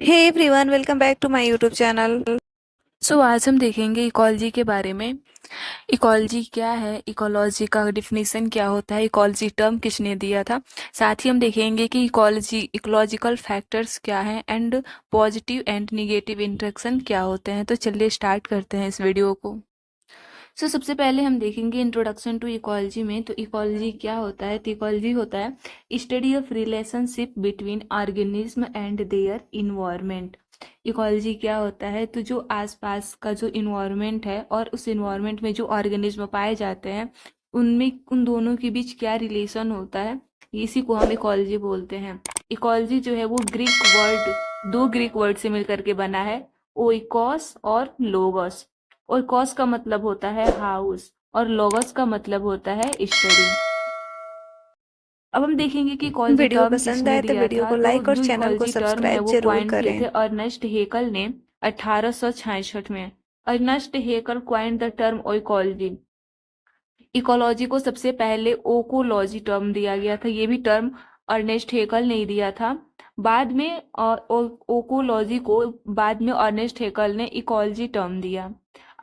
Hey everyone, welcome back to my YouTube channel. आज हम देखेंगे इकोलॉजी के बारे में। इकोलॉजी क्या है, इकोलॉजी का डिफिनीशन क्या होता है, इकोलॉजी टर्म किसने दिया था। साथ ही हम देखेंगे कि इकोलॉजी इकोलॉजिकल फैक्टर्स क्या हैं and positive and negative interaction क्या होते हैं। तो चलिए स्टार्ट करते हैं इस वीडियो को। सबसे पहले हम देखेंगे इंट्रोडक्शन टू इकोलॉजी में। तो इकोलॉजी क्या होता है, तो इकोलॉजी होता है study of relationship between organism and their environment. Ecology क्या होता है, तो जो आसपास का जो इन्वायरमेंट है और उस इन्वायरमेंट में जो ऑर्गेनिज्म पाए जाते हैं उनमें उन दोनों के बीच क्या रिलेशन होता है, इसी को हम इकोलॉजी बोलते हैं। इकोलॉजी जो है वो दो ग्रीक वर्ड से मिलकर के बना है, ओइकोस और लोगोस। ओइकोस का मतलब होता है हाउस और लोगोस का मतलब होता है स्टडी। अब हम देखेंगे कि इकोलॉजी वीडियो टर्म पसंद किसने आए तो दिया वीडियो था। को तो लाइक और जो चैनल को इकोलॉजी टर्म है सब्सक्राइब वो जरूर क्वाइन किए करें। थे अर्नेस्ट हेकल ने 1866 में। Ernest Haeckel coined the term oikology. Ecology को सबसे पहले ओकोलॉजी टर्म दिया गया था, ये भी टर्म अर्नेस्ट हेकल ने ही दिया था। बाद में ओकोलॉजी को बाद में अर्नेस्ट हेकल ने इकोलॉजी टर्म दिया।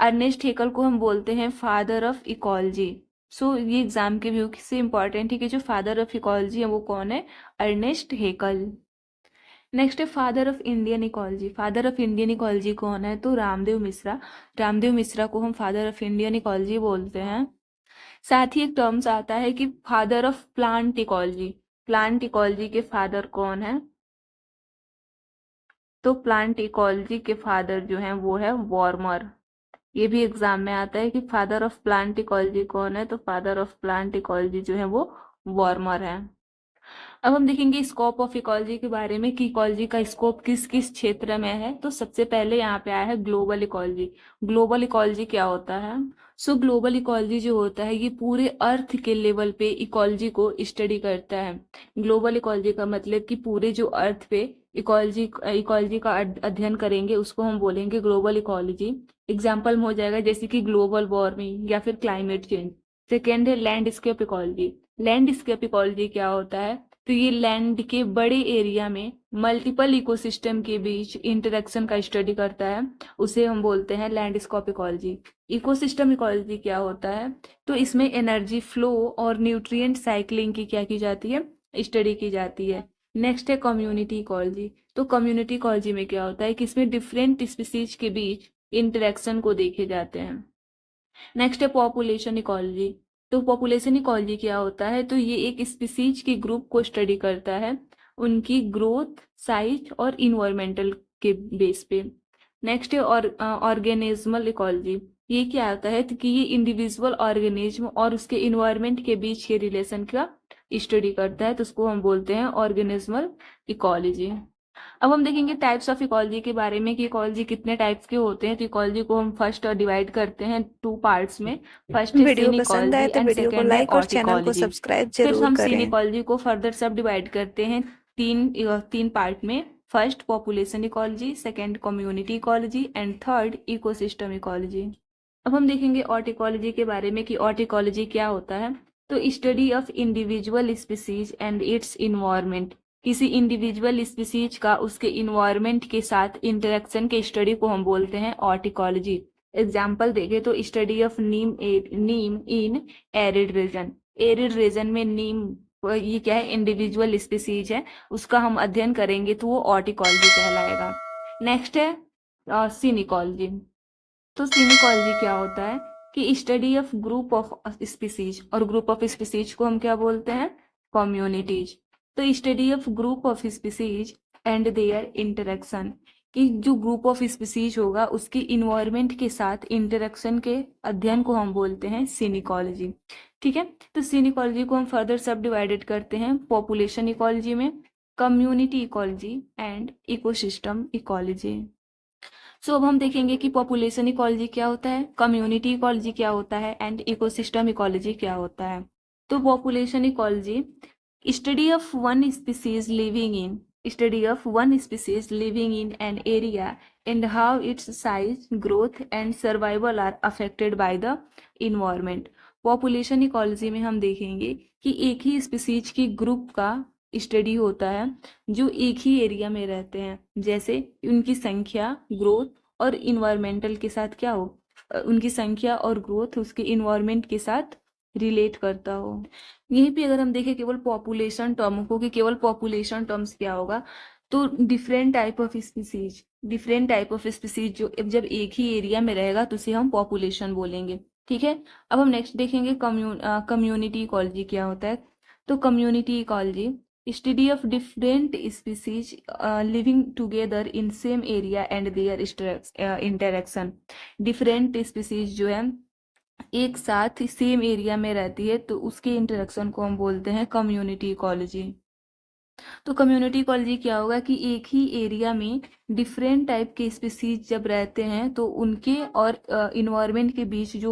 अर्नेस्ट हेकल को हम बोलते हैं फादर ऑफ इकोलॉजी। ये एग्जाम के व्यू से इंपॉर्टेंट है कि जो फादर ऑफ इकोलॉजी है वो कौन है, अर्नेस्ट हेकल। नेक्स्ट है father of Indian ecology. Father of Indian ecology कौन है, तो रामदेव मिश्रा। रामदेव मिश्रा को हम फादर ऑफ इंडियन इकोलॉजी बोलते हैं। साथ ही एक टर्म्स आता है कि father of plant ecology. Plant ecology के फादर कौन है, तो प्लांट इकोलॉजी के फादर जो हैं वो है वार्मर। ये भी एग्जाम में आता है कि फादर ऑफ प्लांट इकोलॉजी कौन है, तो फादर ऑफ प्लांट इकोलॉजी जो है वो वार्मर है। अब हम देखेंगे स्कोप ऑफ इकोलॉजी के बारे में कि इकोलॉजी का स्कोप किस किस क्षेत्र में है। तो सबसे पहले यहाँ पे आया है ग्लोबल इकोलॉजी। ग्लोबल इकोलॉजी क्या होता है, ग्लोबल इकोलॉजी जो होता है ये पूरे अर्थ के लेवल पे इकोलॉजी को स्टडी करता है। ग्लोबल इकोलॉजी का मतलब कि पूरे जो अर्थ पे इकोलॉजी इकोलॉजी का अध्ययन करेंगे उसको हम बोलेंगे ग्लोबल इकोलॉजी। एग्जाम्पल में हो जाएगा जैसे कि ग्लोबल वार्मिंग या फिर क्लाइमेट चेंज। सेकेंड है लैंडस्केप इकोलॉजी। लैंडस्केप इकोलॉजी क्या होता है, तो ये लैंड के बड़े एरिया में मल्टीपल इकोसिस्टम के बीच इंटरेक्शन का स्टडी करता है, उसे हम बोलते हैं लैंडस्केप इकोलॉजी। इकोसिस्टम इकोलॉजी क्या होता है, तो इसमें एनर्जी फ्लो और न्यूट्रिएंट साइकिलिंग की क्या की जाती है, स्टडी की जाती है। नेक्स्ट है कम्युनिटी इकोलॉजी। तो कम्युनिटी इकोलॉजी में क्या होता है कि इसमें डिफरेंट स्पीसीज के बीच इंटरेक्शन को देखे जाते हैं। नेक्स्ट है पॉपुलेशन इकोलॉजी। तो पॉपुलेशन इकोलॉजी क्या होता है, तो ये एक स्पीसीज के ग्रुप को स्टडी करता है, उनकी ग्रोथ, साइज और इन्वायरमेंटल के बेस पे। नेक्स्ट है ऑर्गेनिज्मल इकोलॉजी। ये क्या होता है, तो कि ये इंडिविजुअल ऑर्गेनिज्म और उसके इन्वायरमेंट के बीच के रिलेशन का स्टडी करता है, तो उसको हम बोलते हैं ऑर्गेनिज्मल इकोलॉजी। अब हम देखेंगे टाइप्स ऑफ इकोलॉजी के बारे में कि इकोलॉजी कितने टाइप्स के होते हैं। तो इकोलॉजी को हम फर्स्ट डिवाइड करते हैं टू पार्ट्स में। फर्स्ट है वीडियो सीन पसंद आए इकोलॉजी तो एंड वीडियो को सेकेंड है लाइक और ऑट चैनल को इकोलॉजी। सब्सक्राइब फिर जरूर हम सीन करें। इकोलॉजी को फर्दर सब डिवाइड करते हैं तीन पार्ट में। First population ecology, second community ecology and third ecosystem ecology. अब हम देखेंगे ऑट इकोलॉजी के बारे में कि ऑट इकोलॉजी क्या होता है। तो study of individual species and it's environment. किसी इंडिविजुअल स्पीसीज का उसके इन्वायरमेंट के साथ इंटरेक्शन के स्टडी को हम बोलते हैं ऑट इकोलॉजी। एग्जाम्पल देखें तो study of Neem in arid region. Arid region में नीम, ये क्या है, इंडिविजुअल स्पीसीज है, उसका हम अध्ययन करेंगे तो वो ऑट इकोलॉजी कहलाएगा। नेक्स्ट है सिनिकोलॉजी। तो सिनिकोलॉजी क्या होता है कि study of group of species, और ग्रुप ऑफ स्पीसीज को हम क्या बोलते हैं, कम्युनिटीज। तो study of group of species and there interaction, कि जो ग्रुप ऑफ स्पीसीज होगा उसके इन्वायरमेंट के साथ इंटरेक्शन के अध्ययन को हम बोलते हैं सिनिकोलॉजी। ठीक है, तो सिनिकोलॉजी को हम फर्दर सब डिवाइडेड करते हैं पॉपुलेशन इकोलॉजी में, community ecology and ecosystem ecology. अब हम देखेंगे कि पॉपुलेशन इकोलॉजी क्या होता है, कम्युनिटी इकोलॉजी क्या होता है एंड इकोसिस्टम इकोलॉजी क्या होता है। तो population ecology study of one species living in study of one species living in an area and how its size, growth and survival are affected by the environment. Population ecology में हम देखेंगे कि एक ही स्पीसीज की group का study होता है जो एक ही एरिया में रहते हैं, जैसे उनकी संख्या, ग्रोथ और इन्वायरमेंटल के साथ क्या हो, उनकी संख्या और ग्रोथ उसके इन्वायरमेंट के साथ रिलेट करता हो। यहीं पे अगर हम देखें केवल पॉपुलेशन टर्म को, कि केवल पॉपुलेशन टर्म्स क्या होगा, तो different type of species, different type of species जो जब एक ही एरिया में रहेगा तो उसे हम पॉपुलेशन बोलेंगे। ठीक है, अब हम नेक्स्ट देखेंगे कम्युनिटी इकोलॉजी क्या होता है। तो community ecology study of different species living together in same area and there interaction. Different species जो है एक साथ सेम एरिया में रहती है तो उसके इंटरेक्शन को हम बोलते हैं कम्युनिटी इकोलॉजी। तो कम्युनिटी इकोलॉजी क्या होगा कि एक ही एरिया में डिफरेंट टाइप के स्पीसीज जब रहते हैं तो उनके और इन्वायरमेंट के बीच जो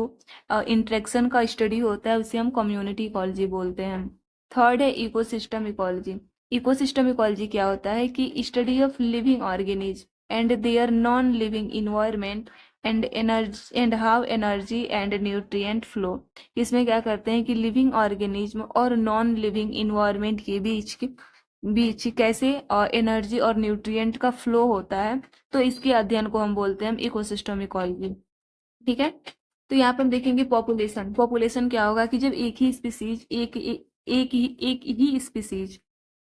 इंटरेक्शन का स्टडी होता है उसे हम कम्युनिटी इकोलॉजी बोलते हैं। थर्ड है इकोसिस्टम इकोलॉजी। इकोसिस्टम इकोलॉजी क्या होता है कि study of living organism and their non living environment and energy and how energy and nutrient flow. इसमें क्या करते हैं कि लिविंग ऑर्गेनिज्म और नॉन लिविंग इन्वायरमेंट के बीच कैसे एनर्जी और न्यूट्रिएंट का फ्लो होता है, तो इसके अध्ययन को हम बोलते हैं इकोसिस्टम इकोलॉजी। ठीक है, तो यहाँ पे हम देखेंगे पॉपुलेशन। पॉपुलेशन क्या होगा कि जब एक ही स्पीसीज एक ही स्पीसीज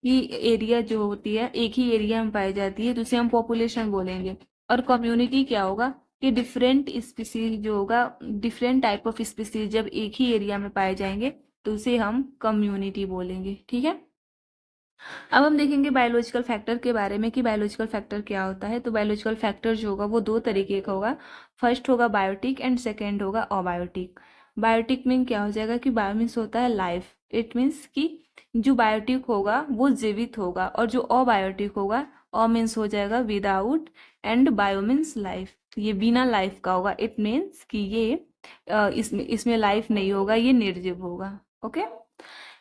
की एरिया जो होती है एक ही एरिया में पाई जाती है तो उसे हम पॉपुलेशन बोलेंगे। और कम्युनिटी क्या होगा कि डिफरेंट स्पीसीज जो होगा, डिफरेंट टाइप ऑफ स्पीसीज जब एक ही एरिया में पाए जाएंगे तो उसे हम कम्युनिटी बोलेंगे। ठीक है, अब हम देखेंगे बायोलॉजिकल फैक्टर के बारे में कि बायोलॉजिकल फैक्टर क्या होता है। तो बायोलॉजिकल फैक्टर जो होगा वो दो तरीके का होगा। फर्स्ट होगा बायोटिक एंड सेकेंड होगा अबायोटिक। बायोटिक मीन क्या हो जाएगा कि बायो मीन्स होता है लाइफ, इट मीन्स कि जो बायोटिक होगा वो जीवित होगा, और जो अबायोटिक होगा अ मीन्स हो जाएगा without and bio means life, ये बिना लाइफ का होगा। इट मीन्स कि ये इसमें लाइफ नहीं होगा, ये निर्जीव होगा। ओके,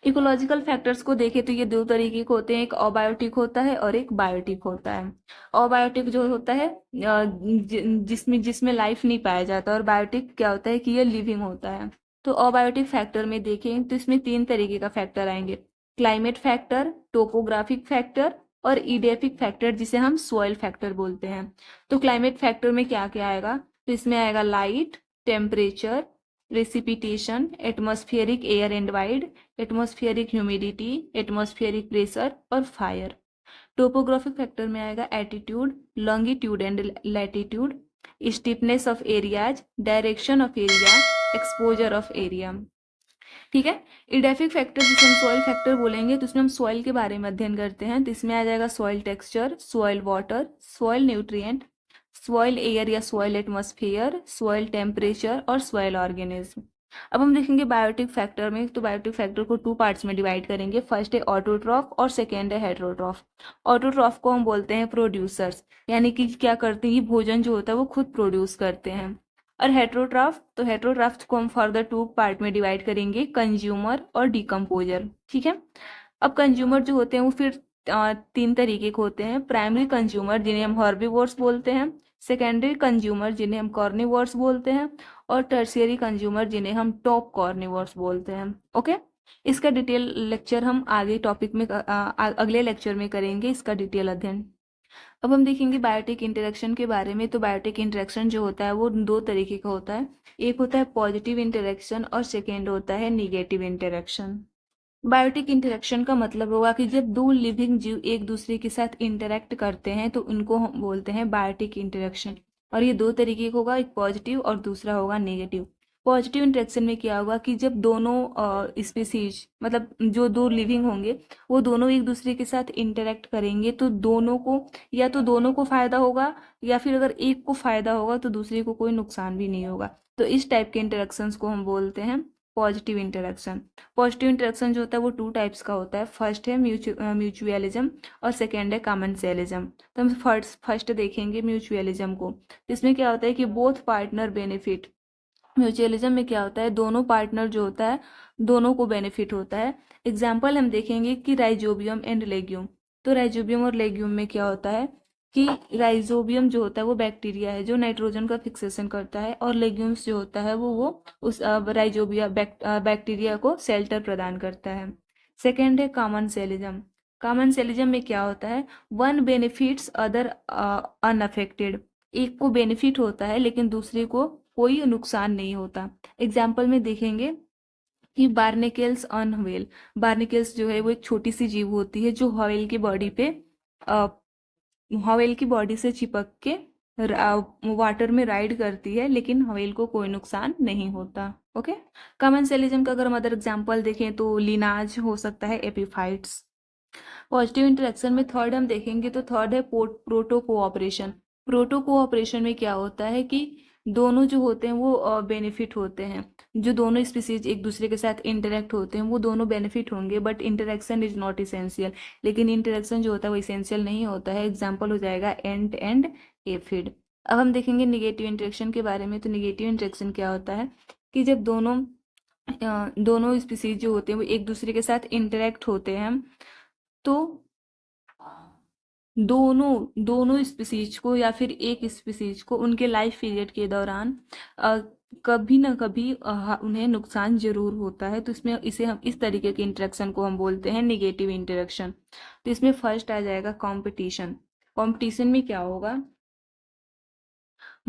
इकोलॉजिकल फैक्टर्स को देखें तो ये दो तरीके के होते हैं, एक अबायोटिक होता है और एक बायोटिक होता है। अबायोटिक जो होता है जिसमें जिसमें लाइफ नहीं पाया जाता, और बायोटिक क्या होता है कि ये लिविंग होता है। तो अबायोटिक फैक्टर में देखें तो इसमें तीन तरीके का फैक्टर आएंगे, क्लाइमेट फैक्टर, टोपोग्राफिक फैक्टर और इडेफिक फैक्टर, जिसे हम सॉइल फैक्टर बोलते हैं। तो क्लाइमेट फैक्टर में क्या क्या आएगा, तो इसमें आएगा light, temperature, precipitation, atmospheric air and wide, atmospheric humidity, atmospheric pressure और फायर। टोपोग्राफिक फैक्टर में आएगा attitude, longitude and latitude, steepness of areas, direction of area, exposure of area. ठीक है, इडेफिक फैक्टर जिसे हम सॉइल फैक्टर बोलेंगे तो इसमें हम सॉइल के बारे में अध्ययन करते हैं। तो इसमें आ जाएगा soil texture, soil water, soil nutrient, soil air या सॉइल एटमॉस्फेयर, सॉइल टेम्परेचर और सॉइल ऑर्गेनिज्म। अब हम देखेंगे बायोटिक फैक्टर में, तो बायोटिक फैक्टर को टू पार्ट्स में डिवाइड करेंगे। फर्स्ट है ऑटोट्रॉफ और सेकेंड है हेटेरोट्रॉफ। ऑटोट्रॉफ को हम बोलते हैं प्रोड्यूसर्स, यानी कि क्या करते हैं, ये भोजन जो होता है वो खुद प्रोड्यूस करते हैं। और हेटेरोट्रॉफ, तो हेटेरोट्रॉफ को हम फर्दर टू पार्ट में डिवाइड करेंगे, कंज्यूमर और डिकम्पोजर। ठीक है, अब कंज्यूमर जो होते हैं वो फिर तीन तरीके के होते हैं, प्राइमरी कंज्यूमर जिन्हें हम हर्बीवोर्स बोलते हैं, सेकेंडरी कंज्यूमर जिन्हें हम कॉर्निवोर्स बोलते हैं, और टर्शियरी कंज्यूमर जिन्हें हम टॉप कॉर्निवोर्स बोलते हैं। ओके, इसका डिटेल लेक्चर हम आगे टॉपिक में अगले लेक्चर में करेंगे इसका डिटेल अध्ययन। अब हम देखेंगे बायोटिक इंटरेक्शन के बारे में। तो बायोटिक इंटरेक्शन जो होता है वो दो तरीके का होता है, एक होता है पॉजिटिव इंटरेक्शन और सेकेंड होता है निगेटिव इंटरेक्शन। बायोटिक इंटरेक्शन का मतलब होगा कि जब दो लिविंग जीव एक दूसरे के साथ इंटरेक्ट करते हैं तो उनको हम बोलते हैं बायोटिक इंटरेक्शन। और ये दो तरीके का होगा, एक पॉजिटिव और दूसरा होगा नेगेटिव। पॉजिटिव इंटरेक्शन में क्या होगा कि जब दोनों स्पीसीज मतलब जो दो लिविंग होंगे वो दोनों एक दूसरे के साथ इंटरेक्ट करेंगे तो दोनों को या तो दोनों को फायदा होगा, या फिर अगर एक को फायदा होगा तो दूसरे को कोई नुकसान भी नहीं होगा। तो इस टाइप के इंटरेक्शंस को हम बोलते हैं पॉजिटिव इंटरेक्शन। पॉजिटिव इंटरेक्शन जो होता है वो टू टाइप्स का होता है, फर्स्ट है म्यूचुअलिज्म और सेकेंड है कॉमन्सेलिज्म। तो हम फर्स्ट देखेंगे म्यूचुअलिज्म को। इसमें क्या होता है कि बोथ पार्टनर बेनिफिट। म्यूचुअलिज्म में क्या होता है, दोनों पार्टनर जो होता है दोनों को बेनिफिट होता है। एग्जाम्पल हम देखेंगे कि राइजोबियम एंड लेग्यूम। तो राइजोबियम और लेग्यूम में क्या होता है कि राइजोबियम जो होता है वो बैक्टीरिया है जो नाइट्रोजन का फिक्सेशन करता है, और लेग्यूम्स जो होता है वो उस राइजोबिया बैक्टीरिया को शेल्टर प्रदान करता है। सेकेंड है कॉमन सेलिज्म। कमेंसलिज्म में क्या होता है, वन बेनिफिट्स अदर अनअफेक्टेड, एक को बेनिफिट होता है लेकिन दूसरे को कोई नुकसान नहीं होता। एग्जाम्पल में देखेंगे कि बार्निकल्स ऑन व्हेल, बार्निकल्स जो है वो एक छोटी सी जीव होती है जो व्हेल की बॉडी पे व्हेल की बॉडी से चिपक के वाटर में राइड करती है लेकिन व्हेल को कोई नुकसान नहीं होता। ओके, कमेंसलिज्म का अगर हम अदर एग्जाम्पल देखें तो लिनाज हो सकता है एपिफाइट्स। पॉजिटिव इंटरेक्शन में थर्ड हम देखेंगे तो थर्ड है प्रोटो कोऑपरेशन। प्रोटो कोऑपरेशन में क्या होता है कि दोनों जो होते हैं वो बेनिफिट होते हैं, जो दोनों स्पीसीज एक दूसरे के साथ इंटरेक्ट होते हैं वो दोनों बेनिफिट होंगे, but interaction is not essential, लेकिन इंटरेक्शन जो होता है वो इसेंशियल नहीं होता है। एग्जाम्पल हो जाएगा एंट एंड एफिड। अब हम देखेंगे निगेटिव इंटरेक्शन के बारे में। तो निगेटिव इंटरेक्शन क्या होता है कि जब दोनों स्पीसीज जो होते हैं वो एक दूसरे के साथ इंटरेक्ट होते हैं तो दोनों स्पीसीज को या फिर एक स्पीसीज को उनके लाइफ पीरियड के दौरान कभी ना कभी उन्हें नुकसान जरूर होता है। तो इस तरीके के इंटरेक्शन को हम बोलते हैं निगेटिव इंटरेक्शन। तो इसमें फर्स्ट आ जाएगा कंपटीशन। कंपटीशन में क्या होगा,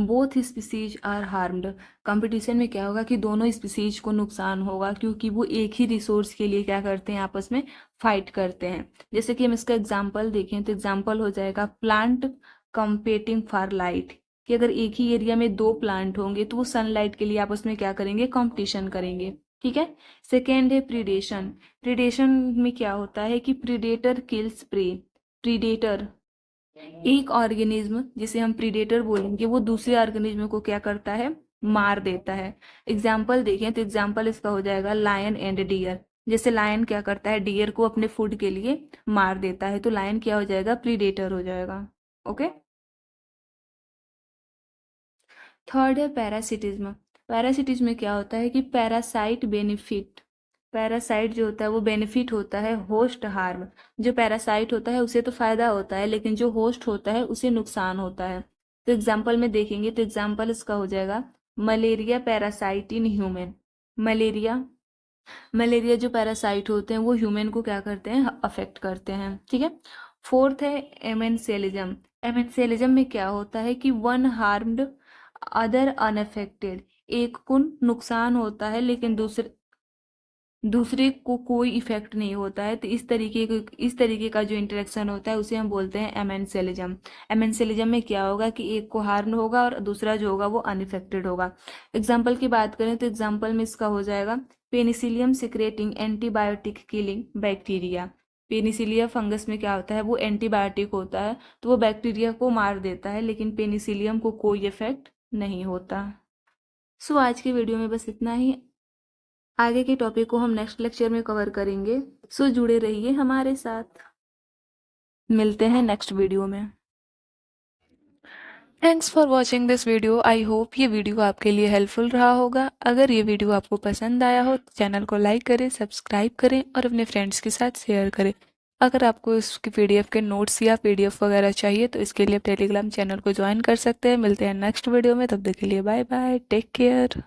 both species are harmed. Competition में क्या होगा कि दोनों स्पीसीज को नुकसान होगा क्योंकि वो एक ही रिसोर्स के लिए क्या करते हैं, आपस में फाइट करते हैं। जैसे कि हम इसका एग्जांपल देखें तो एग्जांपल हो जाएगा प्लांट कंपेटिंग फॉर लाइट, कि अगर एक ही एरिया में दो प्लांट होंगे तो वो सनलाइट के लिए आपस में क्या करेंगे, कंपटीशन करेंगे। ठीक है। सेकेंड है प्रीडेशन। प्रीडेशन में क्या होता है कि प्रीडेटर किल्स प्रे। प्रीडेटर एक ऑर्गेनिज्म जिसे हम प्रीडेटर बोलेंगे वो दूसरे ऑर्गेनिज्म को क्या करता है, मार देता है। एग्जाम्पल देखें तो एग्जाम्पल इसका हो जाएगा लायन एंड डियर। जैसे लायन क्या करता है, डियर को अपने फूड के लिए मार देता है, तो लायन क्या हो जाएगा, प्रीडेटर हो जाएगा। ओके। थर्ड है पैरासिटिज्म। पैरासिटिज्म में क्या होता है कि पैरासाइट बेनिफिट, पैरासाइट जो होता है वो बेनिफिट होता है, होस्ट हार्म। जो पैरासाइट होता है उसे तो फायदा होता है लेकिन जो होस्ट होता है उसे नुकसान होता है। तो एग्जाम्पल में देखेंगे तो एग्जाम्पल इसका हो जाएगा malaria parasite in human. Malaria जो पैरासाइट होते हैं वो ह्यूमन को क्या करते हैं, अफेक्ट करते हैं। ठीक है। फोर्थ है एमेंसेलिज्म। एमेंसेलिज्म में क्या होता है कि वन हार्म्ड अदर अनअफेक्टेड, एक को नुकसान होता है लेकिन दूसरे को कोई इफेक्ट नहीं होता है। तो इस तरीके का जो इंटरेक्शन होता है उसे हम बोलते हैं एमेंसेलिज्म। एमेंसेलिज्म में क्या होगा कि एक को हार्म होगा और दूसरा जो होगा वो अनइफेक्टेड होगा। एग्जाम्पल की बात करें तो एग्जाम्पल में इसका हो जाएगा Penicillium secreting antibiotic killing bacteria. पेनिसिलिया fungus में क्या होता है, वो एंटीबायोटिक होता है तो वो बैक्टीरिया को मार देता है लेकिन पेनिसिलियम को कोई इफेक्ट नहीं होता। सो आज की वीडियो में बस इतना ही। आगे के टॉपिक को हम नेक्स्ट लेक्चर में कवर करेंगे। सो जुड़े रहिए हमारे साथ। मिलते हैं नेक्स्ट वीडियो में। Thanks for watching this video. I hope ये वीडियो आपके लिए हेल्पफुल रहा होगा। अगर ये वीडियो आपको पसंद आया हो तो चैनल को लाइक करें, सब्सक्राइब करें और अपने फ्रेंड्स के साथ शेयर करें। अगर आपको इसकी PDF के नोट्स या PDF वगैरह चाहिए तो इसके लिए आप टेलीग्राम चैनल को ज्वाइन कर सकते हैं। मिलते हैं नेक्स्ट वीडियो में, तब तक के लिए बाय बाय, टेक केयर।